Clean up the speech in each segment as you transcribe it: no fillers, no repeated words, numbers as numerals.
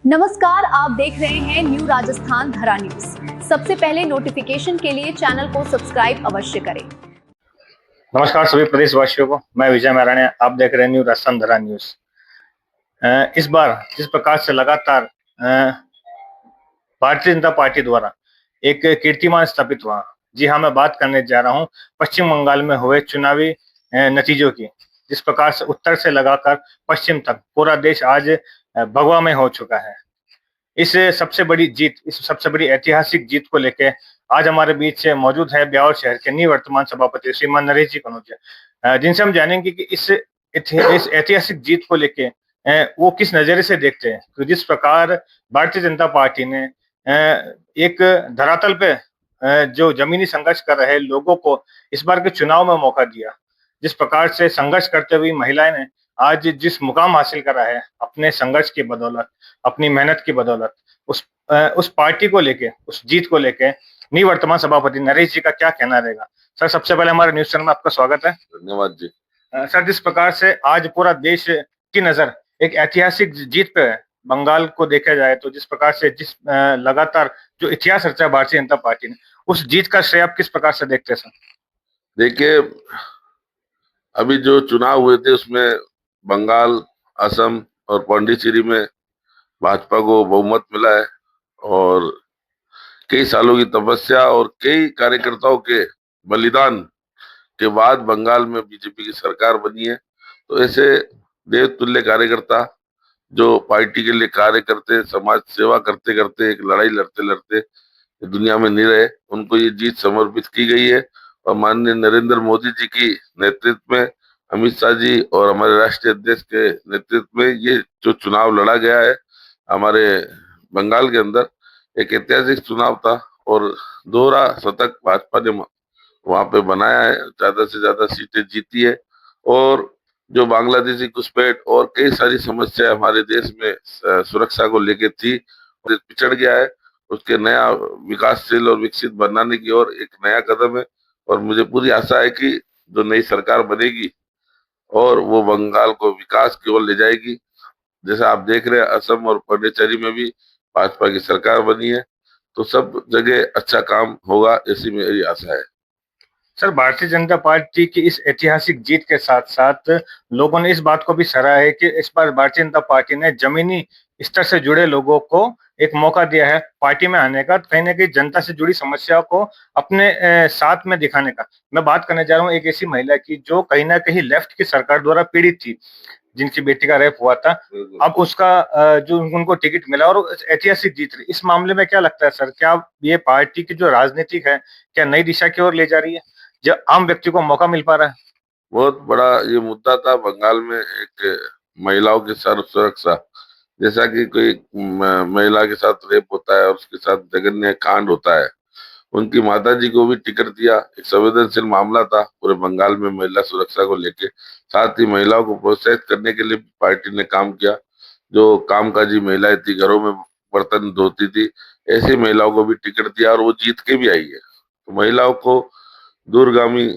नमस्कार, आप देख रहे हैं न्यू राजस्थान धरा न्यूज। सबसे पहले नोटिफिकेशन के लिए चैनल को सब्सक्राइब अवश्य करें। नमस्कार सभी प्रदेशवासियों को। मैं विजय महाराणा, आप देख रहे हैं न्यू राजस्थान धरा न्यूज। इस बार जिस प्रकार से लगातार भारतीय जनता पार्टी द्वारा एक कीर्तिमान स्थापित हुआ, जी हाँ, मैं बात करने जा रहा हूँ पश्चिम बंगाल में हुए चुनावी नतीजों की। जिस प्रकार से उत्तर से लगाकर पश्चिम तक पूरा देश आज भगवा में हो चुका है। इस सबसे बड़ी ऐतिहासिक जीत को लेके आज हमारे बीच मौजूद है ब्यावर शहर के निवर्तमान सभापति श्रीमान नरेश जी कनौजिया, जिनसे हम जानेंगे कि इस ऐतिहासिक जीत को लेके वो किस नजरिए से देखते हैं। तो जिस प्रकार भारतीय जनता पार्टी ने एक धरातल पे जो जमीनी संघर्ष कर रहे लोगों को इस बार के चुनाव में मौका दिया, जिस प्रकार से संघर्ष करते हुए महिलाएं ने आज जिस मुकाम हासिल करा है अपने संघर्ष की बदौलत, अपनी मेहनत की बदौलत, उस पार्टी को लेके, उस जीत को लेके निवर्तमान सभापति नरेश जी का क्या कहना रहेगा। सर, सबसे पहले हमारे न्यूज चैनल में आपका स्वागत है। धन्यवाद जी। सर, जिस प्रकार से आज पूरा देश की नजर एक ऐतिहासिक जीत पे है, बंगाल को देखा जाए तो जिस प्रकार से लगातार जो इतिहास रचा है भारतीय जनता पार्टी ने, उस जीत का श्रेय आप किस प्रकार से देखते हैं सर? देखिए, अभी जो चुनाव हुए थे उसमें बंगाल, असम और पांडिचेरी में भाजपा को बहुमत मिला है और कई सालों की तपस्या और कई कार्यकर्ताओं के बलिदान के बाद बंगाल में बीजेपी की सरकार बनी है। तो ऐसे देवतुल्य कार्यकर्ता जो पार्टी के लिए कार्य करते, समाज सेवा करते करते, एक लड़ाई लड़ते लड़ते दुनिया में नहीं रहे, उनको ये जीत समर्पित की गई है। और माननीय नरेंद्र मोदी जी की नेतृत्व में, अमित शाह जी और हमारे राष्ट्रीय अध्यक्ष के नेतृत्व में ये जो चुनाव लड़ा गया है हमारे बंगाल के अंदर, एक ऐतिहासिक चुनाव था और दोहरा शतक भाजपा ने वहां पे बनाया है, ज्यादा से ज्यादा सीटें जीती है। और जो बांग्लादेशी घुसपैठ और कई सारी समस्या हमारे देश में सुरक्षा को लेके थी, पिछड़ गया है, उसके नया विकासशील और विकसित बनाने की ओर एक नया कदम है। और मुझे पूरी आशा है कि जो नई सरकार बनेगी और वो बंगाल को विकास की ओर ले जाएगी। जैसा आप देख रहे हैं, असम और पुडुचेरी में भी भाजपा की सरकार बनी है, तो सब जगह अच्छा काम होगा, ऐसी मेरी आशा है। सर, भारतीय जनता पार्टी की इस ऐतिहासिक जीत के साथ साथ लोगों ने इस बात को भी सराहा है कि इस बार भारतीय जनता पार्टी ने जमीनी स्तर से जुड़े लोगों को एक मौका दिया है पार्टी में आने का, कहीं ना कहीं जनता से जुड़ी समस्याओं को अपने साथ में दिखाने का। मैं बात करने जा रहा हूँ एक ऐसी महिला की जो कहीं ना कहीं लेफ्ट की सरकार द्वारा पीड़ित थी, जिनकी बेटी का रेप हुआ था। अब उसका जो उनको टिकट मिला और ऐतिहासिक जीत रही, इस मामले में क्या लगता है सर, क्या ये पार्टी की जो राजनीतिक है, क्या नई दिशा की ओर ले जा रही है, जो आम व्यक्ति को मौका मिल पा रहा है? बहुत बड़ा ये मुद्दा था बंगाल में, एक महिलाओं की सर्व सुरक्षा। जैसा कि कोई महिला के साथ रेप होता है और उसके साथ जघन्य कांड होता है, उनकी माता जी को भी टिकट दिया। एक संवेदनशील मामला था पूरे बंगाल में महिला सुरक्षा को लेके। साथ ही महिलाओं को प्रोत्साहित करने के लिए पार्टी ने काम किया। जो कामकाजी महिलाएं थी, घरों में बर्तन धोती थी, ऐसी महिलाओं को भी टिकट दिया और वो जीत के भी आई है। तो महिलाओं को दूरगामी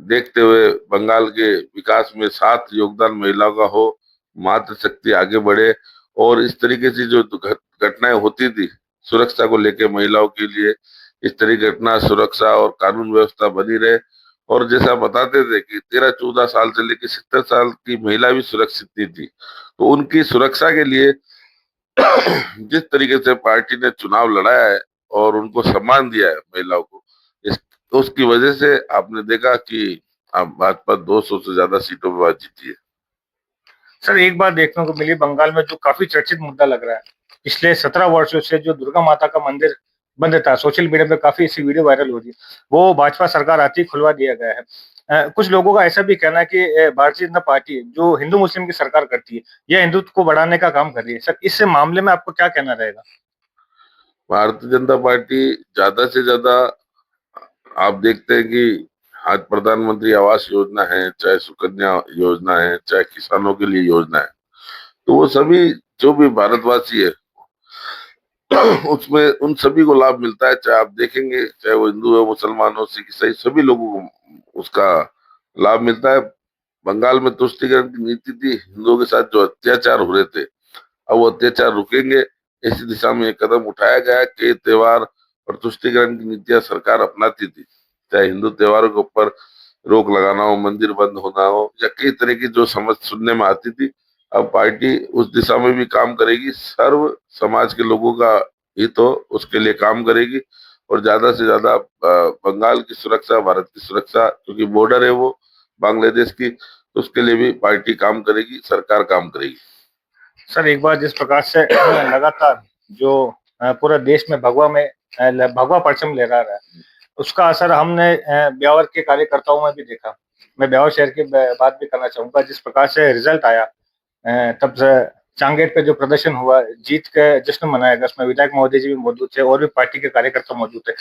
देखते हुए बंगाल के विकास में साथ योगदान महिलाओं का हो, मातृशक्ति आगे बढ़े। और इस तरीके से जो घटनाएं होती थी सुरक्षा को लेके महिलाओं के लिए, इस तरह की घटना सुरक्षा और कानून व्यवस्था बनी रहे। और जैसा बताते थे कि 13-14 साल से लेकर 70 साल की महिला भी सुरक्षित नहीं थी, तो उनकी सुरक्षा के लिए जिस तरीके से पार्टी ने चुनाव लड़ाया है और उनको सम्मान दिया है महिलाओं को, इस तो उसकी वजह से आपने देखा कि अब भाजपा 200 से ज्यादा सीटों पर बात जीती है। सर, एक बात देखने को मिली बंगाल में जो काफी चर्चित मुद्दा लग रहा है, पिछले 17 वर्षों से जो दुर्गा माता का मंदिर बंद था, सोशल मीडिया पे काफी ऐसी वीडियो वायरल हो रही है, वो भाजपा सरकार आती ही खुलवा दिया गया है। कुछ लोगों का ऐसा भी कहना है कि भारतीय जनता पार्टी जो हिंदू मुस्लिम की सरकार करती है, यह हिंदुत्व को बढ़ाने का काम कर रही है। सर, इस मामले में आपको क्या कहना रहेगा? भारतीय जनता पार्टी ज्यादा से ज्यादा, आप देखते हैं कि आज प्रधानमंत्री आवास योजना है, चाहे सुकन्या योजना है, चाहे किसानों के लिए योजना है, तो वो सभी जो भी भारतवासी है उसमें उन सभी को लाभ मिलता है। चाहे आप देखेंगे, चाहे वो हिंदू है, मुसलमान हो, सिख ईसाई, सभी लोगों को उसका लाभ मिलता है। बंगाल में तुष्टीकरण की नीति थी, हिंदुओं के साथ जो अत्याचार हो रहे थे, अब वो अत्याचार रुकेंगे इसी दिशा में एक कदम उठाया गया है कि त्योहार और तुष्टीकरण की नीतियां सरकार अपनाती थी, चाहे हिंदू त्योहारों के ऊपर रोक लगाना हो, मंदिर बंद होना हो, या कई तरह की जो समझ सुनने में आती थी। अब पार्टी उस दिशा में भी काम करेगी, सर्व समाज के लोगों का हित हो उसके लिए काम करेगी, और ज्यादा से ज्यादा बंगाल की सुरक्षा, भारत की सुरक्षा, क्योंकि बॉर्डर है वो बांग्लादेश की, तो उसके लिए भी पार्टी काम करेगी, सरकार काम करेगी। सर, एक बार जिस प्रकार से लगातार जो पूरा देश में भगवा परचम लहरा रहा है, उसका असर हमने ब्यावर के कार्यकर्ताओं में भी देखा। मैं ब्यावर शहर की बात भी करना चाहूंगा। जिस प्रकार से रिजल्ट आया, तब से चांगेट पे जो प्रदर्शन हुआ, जीत का जश्न मनाया गया, उसमें विधायक महोदय जी भी मौजूद थे और भी पार्टी के कार्यकर्ता मौजूद थे।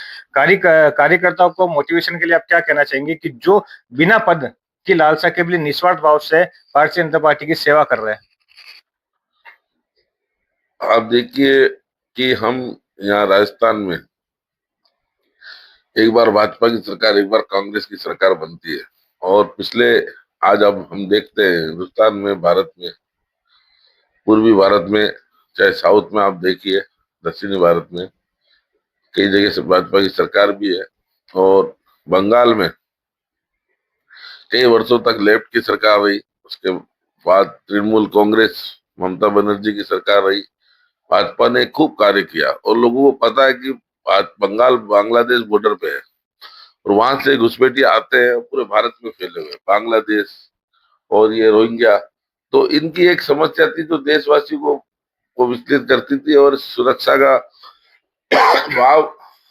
कार्यकर्ताओं को मोटिवेशन के लिए आप क्या कहना चाहेंगे कि जो बिना पद की लालसा के लिए निस्वार्थ भाव से भारतीय जनता पार्टी की सेवा कर रहे हैं? आप देखिए कि हम यहाँ राजस्थान में एक बार भाजपा की सरकार, एक बार कांग्रेस की सरकार बनती है, और पिछले आज अब हम देखते हैं हिंदुस्तान में, भारत में, पूर्वी भारत में, चाहे साउथ में आप देखिए, दक्षिणी भारत में कई जगह से भाजपा की सरकार भी है, और बंगाल में कई वर्षों तक लेफ्ट की सरकार रही, उसके बाद तृणमूल कांग्रेस, ममता बनर्जी की सरकार रही। भाजपा ने खूब कार्य किया, और लोगों को पता है कि बंगाल बांग्लादेश बॉर्डर पे है, और वहां से घुसपैठिए आते हैं, पूरे भारत में फैले हुए बांग्लादेश और ये रोहिंग्या। तो इनकी एक समस्या थी जो देशवासी को विचलित करती थी, और सुरक्षा का भाव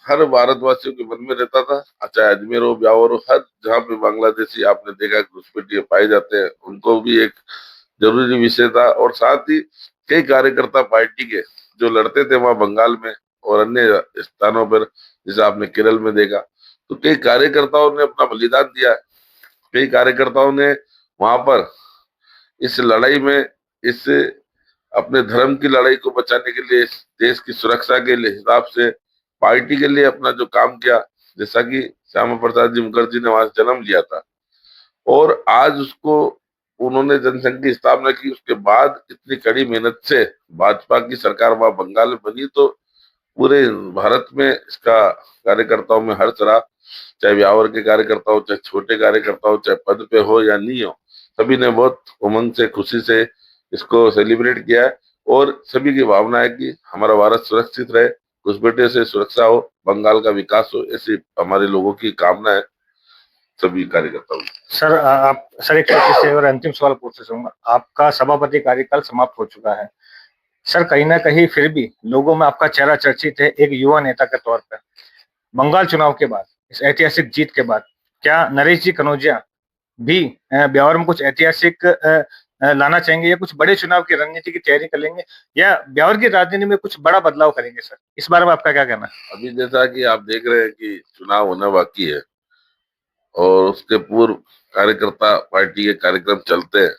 हर भारतवासियों के मन में रहता था, चाहे अजमेर हो, ब्यावर हो, हर जहाँ पे बांग्लादेशी आपने देखा घुसपैठिए पाए जाते हैं, उनको भी एक जरूरी विषय था। और साथ ही कई कार्यकर्ता पार्टी के जो लड़ते थे वहां बंगाल में और अन्य स्थानों पर, जैसे आपने केरल में देखा, तो कई कार्यकर्ताओं ने अपना बलिदान दिया है। कई कार्यकर्ताओं ने वहां पर इस लड़ाई में, इस अपने धर्म की लड़ाई को बचाने के लिए, इस देश की सुरक्षा के लिए हिसाब से पार्टी के लिए अपना जो काम किया, जैसा कि श्यामा प्रसाद जी मुखर्जी ने वहां जन्म लिया था, और आज उसको उन्होंने जनसंघ की स्थापना की, उसके बाद इतनी कड़ी मेहनत से भाजपा की सरकार वहां बंगाल में बनी, तो पूरे भारत में इसका कार्यकर्ताओं में हर्ष रहा। चाहे ब्यावर के कार्यकर्ता हो, चाहे छोटे कार्यकर्ता हो, चाहे पद पे हो या नहीं हो, सभी ने बहुत उमंग से, खुशी से इसको सेलिब्रेट किया है, और सभी की भावना है कि हमारा भारत सुरक्षित रहे, घुसपैठियों से सुरक्षा हो, बंगाल का विकास हो, ऐसी हमारे लोगों की कामना है, सभी कार्यकर्ताओं की। सर, एक छोटे से और अंतिम सवाल पूछना चाहूंगा। आपका सभापति कार्यकाल समाप्त हो चुका है सर, कहीं ना कहीं फिर भी लोगों में आपका चेहरा चर्चित है एक युवा नेता के तौर पर। बंगाल चुनाव के बाद, इस ऐतिहासिक जीत के बाद, क्या नरेश जी कनौजिया भी ब्यावर में कुछ ऐतिहासिक लाना चाहेंगे, या कुछ बड़े चुनाव की रणनीति की तैयारी कर लेंगे, या ब्यावर की राजनीति में कुछ बड़ा बदलाव करेंगे? सर, इस बारे में आपका क्या कहना है? अभी जैसा कि आप देख रहे हैं कि चुनाव होना बाकी है, और उसके पूर्व कार्यकर्ता पार्टी के कार्यक्रम चलते हैं,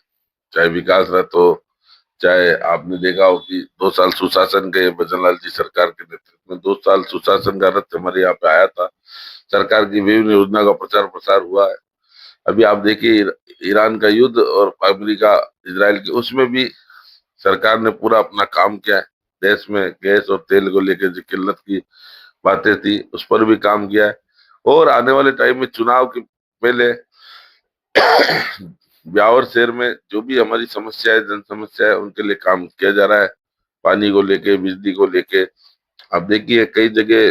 चाहे विकास रथ हो, चाहे आपने देखा हो कि 2 साल सुशासन के भजनलाल जी सरकार के नेतृत्व में 2 साल सुशासन का रथ हमारे यहाँ पे आया था, सरकार की विभिन्न योजना का प्रचार प्रसार हुआ है। अभी आप देखिए ईरान का युद्ध और अमेरिका इजराइल की, उसमें भी सरकार ने पूरा अपना काम किया है। देश में गैस और तेल को लेकर जो किल्लत की बातें थी उस पर भी काम किया है, और आने वाले टाइम में चुनाव के पहले ब्यावर शहर में जो भी हमारी समस्या है, जन समस्या है, उनके लिए काम किया जा रहा है। पानी को लेके, बिजली को लेके, आप देखिए कई जगह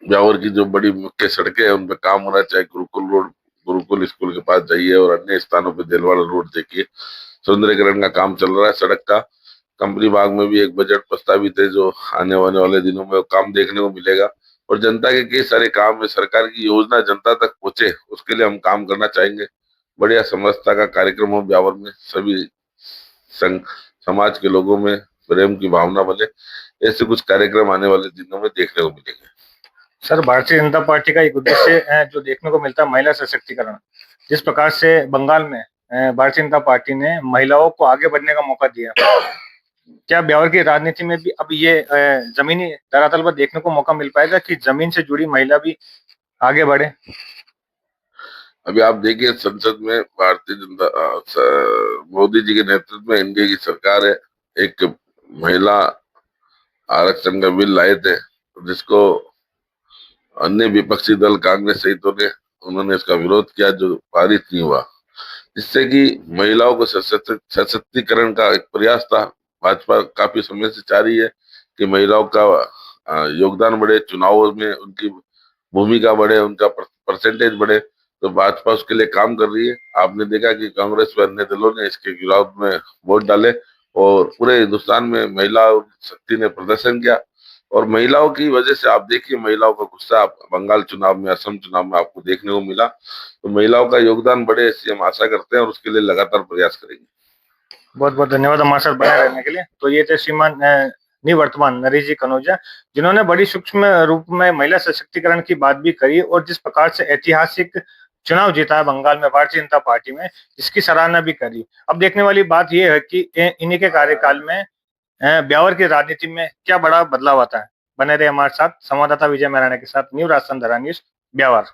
ब्यावर की जो बड़ी मुख्य सड़कें हैं उन पे काम हो रहा है, चाहे गुरुकुल रोड, गुरुकुल स्कूल के पास जाइए, और अन्य स्थानों पे देलवाड़ा रोड देखिए, सौंदर्यकरण का काम चल रहा है सड़क का। कंपनी बाग में भी एक बजट प्रस्तावित है, जो आने वाले दिनों में काम देखने को मिलेगा, और जनता के कई सारे काम है, सरकार की योजना जनता तक पहुंचे उसके लिए हम काम करना चाहेंगे। बढ़िया समरसता का कार्यक्रम हो ब्यावर में, सभी संघ समाज के लोगों में प्रेम की भावना बने, ऐसे कुछ कार्यक्रम आने वाले दिनों में देखने को मिलेंगे। सर, भारतीय जनता पार्टी का एक उद्देश्य जो देखने को मिलता है महिला सशक्तिकरण। जिस प्रकार से बंगाल में भारतीय जनता पार्टी ने महिलाओं को आगे बढ़ने का मौका दिया, क्या ब्यावर की राजनीति में भी अब ये जमीनी धरातल पर देखने को मौका मिल पाएगा कि जमीन से जुड़ी महिला भी आगे बढ़े? अभी आप देखिए संसद में भारतीय जनता मोदी जी के नेतृत्व में एनडीए की सरकार है, एक महिला आरक्षण का बिल लाए थे, जिसको अन्य विपक्षी दल कांग्रेस सहित उन्होंने इसका विरोध किया, जो पारित नहीं हुआ, जिससे कि महिलाओं को सशक्तिकरण का एक प्रयास था। भाजपा काफी समय से चाह रही है कि महिलाओं का योगदान बढ़े, चुनावों में उनकी भूमिका बढ़े, उनका परसेंटेज बढ़े, तो भाजपा उसके लिए काम कर रही है। आपने देखा कि कांग्रेस व अन्य दलों ने इसके विरोध में वोट डाले और पूरे हिंदुस्तान में महिला शक्ति ने प्रदर्शन किया, और महिलाओं की वजह से आप देखिए महिलाओं का गुस्सा बंगाल चुनाव में, असम चुनाव में आपको देखने को मिला। तो महिलाओं का योगदान बढ़े, ऐसी हम आशा करते हैं और उसके लिए लगातार प्रयास करेंगे। बहुत बहुत धन्यवाद हमारे साथ बने रहने के लिए। तो ये थे श्रीमान निवर्तमान नरेश जी कनौजिया, जिन्होंने बड़ी सूक्ष्म रूप में महिला सशक्तिकरण की बात भी करी और जिस प्रकार से ऐतिहासिक चुनाव जीता है बंगाल में भारतीय जनता पार्टी में, इसकी सराहना भी करी। अब देखने वाली बात यह है कि इन्हीं के कार्यकाल में ब्यावर की राजनीति में क्या बड़ा बदलाव आता है। बने रहे हमारे साथ। संवाददाता विजय मैराना के साथ न्यू राजस्थान धरा न्यूज, ब्यावर।